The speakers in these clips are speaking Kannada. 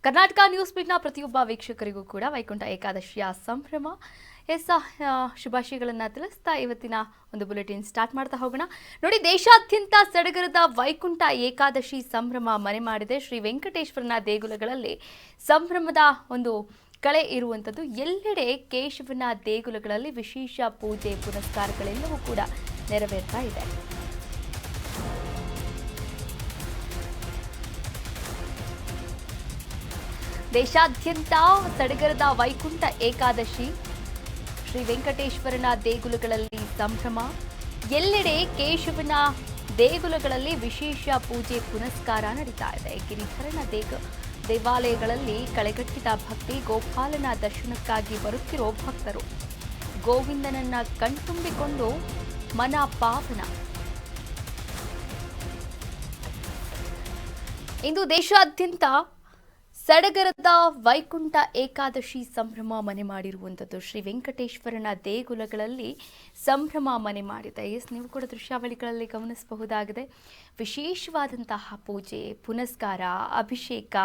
ಕರ್ನಾಟಕ ನ್ಯೂಸ್ ಬೀಟ್ನ ಪ್ರತಿಯೊಬ್ಬ ವೀಕ್ಷಕರಿಗೂ ಕೂಡ ವೈಕುಂಠ ಏಕಾದಶಿಯ ಸಂಭ್ರಮ ಶುಭಾಶಯಗಳನ್ನು ತಿಳಿಸ್ತಾ ಇವತ್ತಿನ ಒಂದು ಬುಲೆಟಿನ್ ಸ್ಟಾರ್ಟ್ ಮಾಡ್ತಾ ಹೋಗೋಣ. ನೋಡಿ, ದೇಶಾದ್ಯಂತ ಸಡಗರದ ವೈಕುಂಠ ಏಕಾದಶಿ ಸಂಭ್ರಮ ಮನೆ ಮಾಡಿದೆ. ಶ್ರೀ ವೆಂಕಟೇಶ್ವರನ ದೇಗುಲಗಳಲ್ಲಿ ಸಂಭ್ರಮದ ಒಂದು ಕಳೆ ಇರುವಂಥದ್ದು. ಎಲ್ಲೆಡೆ ಕೇಶವನ ದೇಗುಲಗಳಲ್ಲಿ ವಿಶೇಷ ಪೂಜೆ ಪುನಸ್ಕಾರಗಳೆಲ್ಲವೂ ಕೂಡ ನೆರವೇರ್ತಾ ಇದೆ. ದೇಶಾದ್ಯಂತ ಸಡಗರದ ವೈಕುಂಠ ಏಕಾದಶಿ, ಶ್ರೀ ವೆಂಕಟೇಶ್ವರನ ದೇಗುಲಗಳಲ್ಲಿ ಸಂಭ್ರಮ. ಎಲ್ಲೆಡೆ ಕೇಶವನ ದೇಗುಲಗಳಲ್ಲಿ ವಿಶೇಷ ಪೂಜೆ ಪುನಸ್ಕಾರ ನಡೀತಾ ಇದೆ. ಗಿರಿಧರನ ದೇವಾಲಯಗಳಲ್ಲಿ ಕಳೆಗಟ್ಟಿದ ಭಕ್ತಿ, ಗೋಪಾಲನ ದರ್ಶನಕ್ಕಾಗಿ ಬರುತ್ತಿರೋ ಭಕ್ತರು, ಗೋವಿಂದನನ್ನ ಕಣ್ತುಂಬಿಕೊಂಡು ಮನ ಪಾವನ. ಇಂದು ದೇಶಾದ್ಯಂತ ಸಡಗರದ ವೈಕುಂಠ ಏಕಾದಶಿ ಸಂಭ್ರಮ ಮನೆ ಮಾಡಿರುವಂಥದ್ದು. ಶ್ರೀ ವೆಂಕಟೇಶ್ವರನ ದೇಗುಲಗಳಲ್ಲಿ ಸಂಭ್ರಮ ಮನೆ ಮಾಡಿದೆ. ನೀವು ಕೂಡ ದೃಶ್ಯಾವಳಿಗಳಲ್ಲಿ ಗಮನಿಸಬಹುದಾಗಿದೆ. ವಿಶೇಷವಾದಂತಹ ಪೂಜೆ ಪುನಸ್ಕಾರ, ಅಭಿಷೇಕ,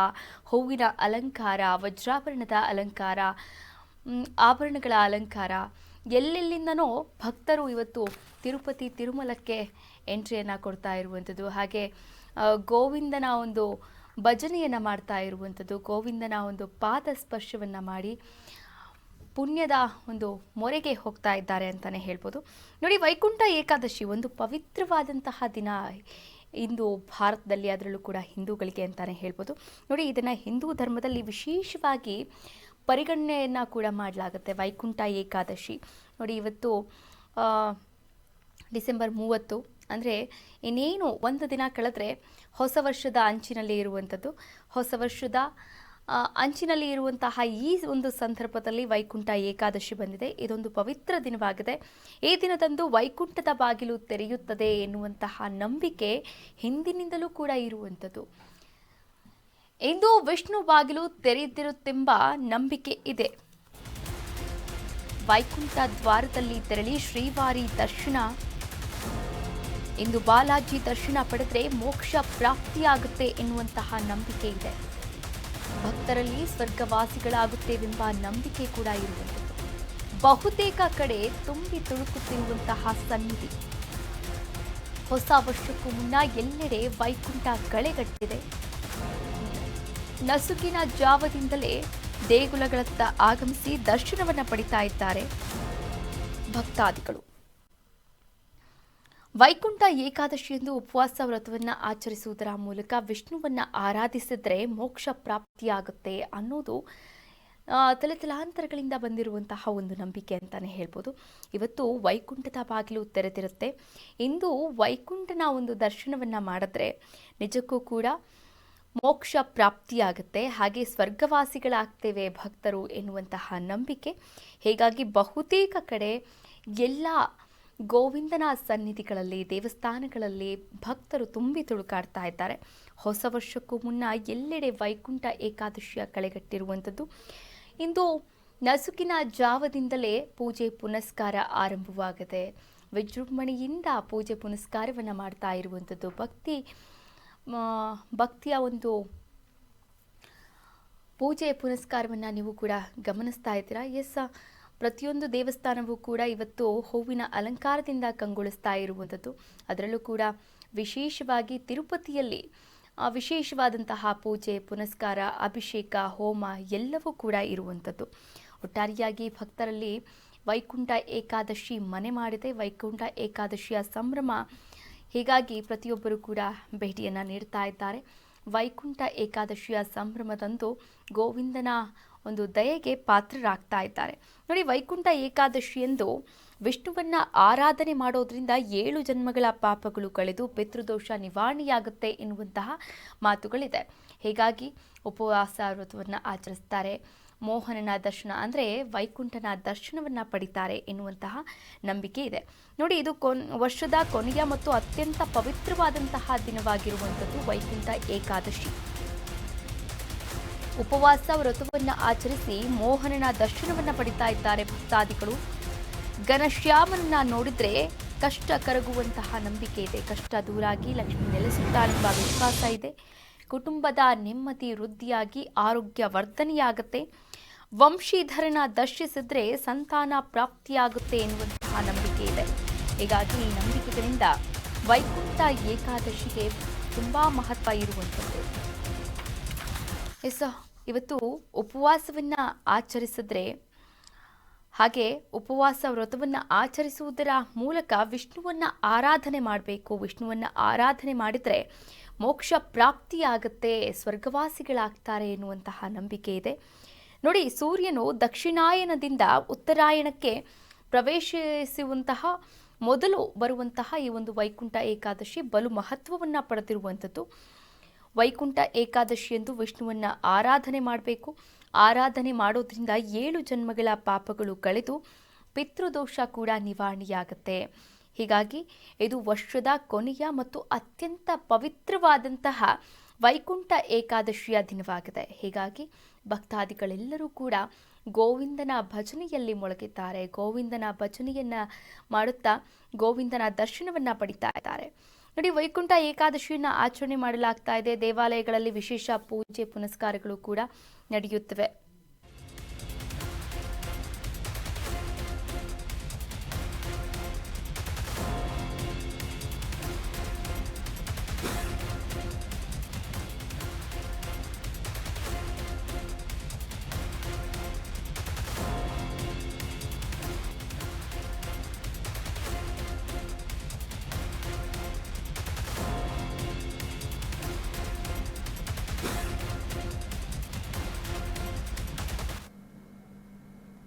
ಹೂವಿನ ಅಲಂಕಾರ, ವಜ್ರಾಭರಣದ ಅಲಂಕಾರ, ಆಭರಣಗಳ ಅಲಂಕಾರ, ಎಲ್ಲೆಲ್ಲಿಂದನೋ ಭಕ್ತರು ಇವತ್ತು ತಿರುಪತಿ ತಿರುಮಲಕ್ಕೆ ಎಂಟ್ರಿಯನ್ನು ಕೊಡ್ತಾ ಇರುವಂಥದ್ದು. ಹಾಗೆ ಗೋವಿಂದನ ಒಂದು ಭಜನೆಯನ್ನು ಮಾಡ್ತಾ ಇರುವಂಥದ್ದು, ಗೋವಿಂದನ ಒಂದು ಪಾದ ಸ್ಪರ್ಶವನ್ನು ಮಾಡಿ ಪುಣ್ಯದ ಒಂದು ಮೊರೆಗೆ ಹೋಗ್ತಾ ಇದ್ದಾರೆ ಅಂತಲೇ ಹೇಳ್ಬೋದು. ನೋಡಿ, ವೈಕುಂಠ ಏಕಾದಶಿ ಒಂದು ಪವಿತ್ರವಾದಂತಹ ದಿನ ಇಂದು ಭಾರತದಲ್ಲಿ, ಅದರಲ್ಲೂ ಕೂಡ ಹಿಂದೂಗಳಿಗೆ ಅಂತಲೇ ಹೇಳ್ಬೋದು. ನೋಡಿ, ಇದನ್ನು ಹಿಂದೂ ಧರ್ಮದಲ್ಲಿ ವಿಶೇಷವಾಗಿ ಪರಿಗಣನೆಯನ್ನು ಕೂಡ ಮಾಡಲಾಗುತ್ತೆ. ವೈಕುಂಠ ಏಕಾದಶಿ ನೋಡಿ, ಇವತ್ತು ಡಿಸೆಂಬರ್ 30, ಅಂದರೆ ಇನ್ನೇನು ಒಂದು ದಿನ ಕಳೆದ್ರೆ ಹೊಸ ವರ್ಷದ ಅಂಚಿನಲ್ಲಿ ಇರುವಂಥದ್ದು. ಹೊಸ ವರ್ಷದ ಅಂಚಿನಲ್ಲಿ ಇರುವಂತಹ ಈ ಒಂದು ಸಂದರ್ಭದಲ್ಲಿ ವೈಕುಂಠ ಏಕಾದಶಿ ಬಂದಿದೆ. ಇದೊಂದು ಪವಿತ್ರ ದಿನವಾಗಿದೆ. ಈ ದಿನದಂದು ವೈಕುಂಠದ ಬಾಗಿಲು ತೆರೆಯುತ್ತದೆ ಎನ್ನುವಂತಹ ನಂಬಿಕೆ ಹಿಂದಿನಿಂದಲೂ ಕೂಡ ಇರುವಂಥದ್ದು. ಇಂದು ವಿಷ್ಣು ಬಾಗಿಲು ತೆರೆದಿರುತ್ತೆಂಬ ನಂಬಿಕೆ ಇದೆ. ವೈಕುಂಠ ದ್ವಾರದಲ್ಲಿ ತೆರಳಿ ಶ್ರೀವಾರಿ ದರ್ಶನ. ಇಂದು ಬಾಲಾಜಿ ದರ್ಶನ ಪಡೆದರೆ ಮೋಕ್ಷ ಪ್ರಾಪ್ತಿಯಾಗುತ್ತೆ ಎನ್ನುವಂತಹ ನಂಬಿಕೆ ಇದೆ. ಭಕ್ತರಲ್ಲಿ ಸ್ವರ್ಗವಾಸಿಗಳಾಗುತ್ತೇವೆಂಬ ನಂಬಿಕೆ ಕೂಡ ಇರುವಂಥದ್ದು. ಬಹುತೇಕ ಕಡೆ ತುಂಬಿ ತುಳುಕುತ್ತಿರುವಂತಹ ಸನ್ನಿಧಿ. ಹೊಸ ವರ್ಷಕ್ಕೂ ಮುನ್ನ ಎಲ್ಲೆಡೆ ವೈಕುಂಠ ಕಳೆಗಟ್ಟಿದೆ. ನಸುಕಿನ ಜಾವದಿಂದಲೇ ದೇಗುಲಗಳತ್ತ ಆಗಮಿಸಿ ದರ್ಶನವನ್ನು ಪಡಿತಾ ಇದ್ದಾರೆ ಭಕ್ತಾದಿಗಳು. ವೈಕುಂಠ ಏಕಾದಶಿಯಂದು ಉಪವಾಸ ವ್ರತವನ್ನು ಆಚರಿಸುವುದರ ಮೂಲಕ ವಿಷ್ಣುವನ್ನ ಆರಾಧಿಸಿದ್ರೆ ಮೋಕ್ಷ ಪ್ರಾಪ್ತಿಯಾಗುತ್ತೆ ಅನ್ನೋದು ತಲೆತಲಾಂತರಗಳಿಂದ ಬಂದಿರುವಂತಹ ಒಂದು ನಂಬಿಕೆ ಅಂತಾನೆ ಹೇಳ್ಬೋದು. ಇವತ್ತು ವೈಕುಂಠದ ಬಾಗಿಲು ತೆರೆದಿರುತ್ತೆ. ಇಂದು ವೈಕುಂಠನ ಒಂದು ದರ್ಶನವನ್ನು ಮಾಡಿದ್ರೆ ನಿಜಕ್ಕೂ ಕೂಡ ಮೋಕ್ಷ ಪ್ರಾಪ್ತಿಯಾಗುತ್ತೆ, ಹಾಗೆ ಸ್ವರ್ಗವಾಸಿಗಳಾಗ್ತೇವೆ ಭಕ್ತರು ಎನ್ನುವಂತಹ ನಂಬಿಕೆ. ಹೀಗಾಗಿ ಬಹುತೇಕ ಕಡೆ ಎಲ್ಲ ಗೋವಿಂದನ ಸನ್ನಿಧಿಗಳಲ್ಲಿ, ದೇವಸ್ಥಾನಗಳಲ್ಲಿ ಭಕ್ತರು ತುಂಬಿ ತುಳುಕಾಡ್ತಾ ಇದ್ದಾರೆ. ಹೊಸ ವರ್ಷಕ್ಕೂ ಮುನ್ನ ಎಲ್ಲೆಡೆ ವೈಕುಂಠ ಏಕಾದಶಿಯ ಕಳೆಗಟ್ಟಿರುವಂಥದ್ದು. ಇಂದು ನಸುಕಿನ ಜಾವದಿಂದಲೇ ಪೂಜೆ ಪುನಸ್ಕಾರ ಆರಂಭವಾಗಿದೆ. ವಿಜೃಂಭಣೆಯಿಂದ ಪೂಜೆ ಪುನಸ್ಕಾರವನ್ನು ಮಾಡ್ತಾ ಇರುವಂಥದ್ದು. ಭಕ್ತಿಯ ಒಂದು ಪೂಜೆ ಪುನಸ್ಕಾರವನ್ನು ನೀವು ಕೂಡ ಗಮನಿಸ್ತಾ ಇದ್ದೀರಾ. ಪ್ರತಿಯೊಂದು ದೇವಸ್ಥಾನವೂ ಕೂಡ ಇವತ್ತು ಹೂವಿನ ಅಲಂಕಾರದಿಂದ ಕಂಗೊಳಿಸ್ತಾ ಇರುವಂಥದ್ದು. ಅದರಲ್ಲೂ ಕೂಡ ವಿಶೇಷವಾಗಿ ತಿರುಪತಿಯಲ್ಲಿ ವಿಶೇಷವಾದಂತಹ ಪೂಜೆ ಪುನಸ್ಕಾರ, ಅಭಿಷೇಕ, ಹೋಮ ಎಲ್ಲವೂ ಕೂಡ ಇರುವಂಥದ್ದು. ಒಟ್ಟಾರೆಯಾಗಿ ಭಕ್ತರಲ್ಲಿ ವೈಕುಂಠ ಏಕಾದಶಿ ಮನೆ ಮಾಡಿದೆ. ವೈಕುಂಠ ಏಕಾದಶಿಯ ಸಂಭ್ರಮ. ಹೀಗಾಗಿ ಪ್ರತಿಯೊಬ್ಬರು ಕೂಡ ಭೇಟಿಯನ್ನು ನೀಡ್ತಾ ಇದ್ದಾರೆ. ವೈಕುಂಠ ಏಕಾದಶಿಯ ಸಂಭ್ರಮದಂದು ಗೋವಿಂದನ ಒಂದು ದಯೆಗೆ ಪಾತ್ರರಾಗ್ತಾ ಇದ್ದಾರೆ. ನೋಡಿ, ವೈಕುಂಠ ಏಕಾದಶಿಯಂದು ವಿಷ್ಣುವನ್ನ ಆರಾಧನೆ ಮಾಡೋದ್ರಿಂದ 7 ಜನ್ಮಗಳ ಪಾಪಗಳು ಕಳೆದು ಪಿತೃದೋಷ ನಿವಾರಣೆಯಾಗುತ್ತೆ ಎನ್ನುವಂತಹ ಮಾತುಗಳಿದೆ. ಹೀಗಾಗಿ ಉಪವಾಸ ವ್ರತವನ್ನು ಆಚರಿಸ್ತಾರೆ. ಮೋಹನನ ದರ್ಶನ ಅಂದರೆ ವೈಕುಂಠನ ದರ್ಶನವನ್ನು ಪಡಿತಾರೆ ಎನ್ನುವಂತಹ ನಂಬಿಕೆ ಇದೆ. ನೋಡಿ, ಇದು ವರ್ಷದ ಕೊನೆಯ ಮತ್ತು ಅತ್ಯಂತ ಪವಿತ್ರವಾದಂತಹ ದಿನವಾಗಿರುವಂಥದ್ದು ವೈಕುಂಠ ಏಕಾದಶಿ. ಉಪವಾಸ ವ್ರತವನ್ನು ಆಚರಿಸಿ ಮೋಹನನ ದರ್ಶನವನ್ನು ಪಡಿತಾ ಇದ್ದಾರೆ ಭಕ್ತಾದಿಗಳು. ಘನಶ್ಯಾಮನನ್ನ ನೋಡಿದ್ರೆ ಕಷ್ಟ ಕರಗುವಂತಹ ನಂಬಿಕೆ ಇದೆ. ಕಷ್ಟ ದೂರಾಗಿ ಲಕ್ಷ್ಮಿ ನೆಲೆಸುತ್ತಾಳೆಂಬ ವಿಶ್ವಾಸ ಇದೆ. ಕುಟುಂಬದ ನೆಮ್ಮದಿ ವೃದ್ಧಿಯಾಗಿ ಆರೋಗ್ಯ ವರ್ಧನೆಯಾಗುತ್ತೆ. ವಂಶೀಧರನ ದರ್ಶಿಸಿದ್ರೆ ಸಂತಾನ ಪ್ರಾಪ್ತಿಯಾಗುತ್ತೆ ಎನ್ನುವಂತಹ ನಂಬಿಕೆ ಇದೆ. ಹೀಗಾಗಿ ಈ ನಂಬಿಕೆಗಳಿಂದ ವೈಕುಂಠ ಏಕಾದಶಿಗೆ ತುಂಬ ಮಹತ್ವ ಇರುವಂಥದ್ದು. ಇವತ್ತು ಉಪವಾಸವನ್ನು ಆಚರಿಸಿದ್ರೆ, ಹಾಗೆ ಉಪವಾಸ ವ್ರತವನ್ನು ಆಚರಿಸುವುದರ ಮೂಲಕ ವಿಷ್ಣುವನ್ನು ಆರಾಧನೆ ಮಾಡಬೇಕು. ವಿಷ್ಣುವನ್ನು ಆರಾಧನೆ ಮಾಡಿದರೆ ಮೋಕ್ಷ ಪ್ರಾಪ್ತಿಯಾಗುತ್ತೆ, ಸ್ವರ್ಗವಾಸಿಗಳಾಗ್ತಾರೆ ಎನ್ನುವಂತಹ ನಂಬಿಕೆ ಇದೆ. ನೋಡಿ, ಸೂರ್ಯನು ದಕ್ಷಿಣಾಯನದಿಂದ ಉತ್ತರಾಯಣಕ್ಕೆ ಪ್ರವೇಶಿಸುವಂತಹ ಮೊದಲು ಬರುವಂತಹ ಈ ಒಂದು ವೈಕುಂಠ ಏಕಾದಶಿ ಬಲು ಮಹತ್ವವನ್ನು ಪಡೆದಿರುವಂಥದ್ದು. ವೈಕುಂಠ ಏಕಾದಶಿಯಂದು ವಿಷ್ಣುವನ್ನು ಆರಾಧನೆ ಮಾಡಬೇಕು. ಆರಾಧನೆ ಮಾಡೋದ್ರಿಂದ 7 ಜನ್ಮಗಳ ಪಾಪಗಳು ಕಳೆದು ಪಿತೃದೋಷ ಕೂಡ ನಿವಾರಣೆಯಾಗುತ್ತೆ. ಹೀಗಾಗಿ ಇದು ವರ್ಷದ ಕೊನೆಯ ಮತ್ತು ಅತ್ಯಂತ ಪವಿತ್ರವಾದಂತಹ ವೈಕುಂಠ ಏಕಾದಶಿಯ ದಿನವಾಗಿದೆ. ಹೀಗಾಗಿ ಭಕ್ತಾದಿಗಳೆಲ್ಲರೂ ಕೂಡ ಗೋವಿಂದನ ಭಜನೆಯಲ್ಲಿ ಮುಳುಗಿದ್ದಾರೆ. ಗೋವಿಂದನ ಭಜನೆಯನ್ನು ಮಾಡುತ್ತಾ ಗೋವಿಂದನ ದರ್ಶನವನ್ನು ಪಡಿತಾ ಇದ್ದಾರೆ. ನೋಡಿ, ವೈಕುಂಠ ಏಕಾದಶಿಯನ್ನು ಆಚರಣೆ ಮಾಡಲಾಗ್ತಾ ಇದೆ. ದೇವಾಲಯಗಳಲ್ಲಿ ವಿಶೇಷ ಪೂಜೆ ಪುನಸ್ಕಾರಗಳು ಕೂಡ ನಡೆಯುತ್ತವೆ.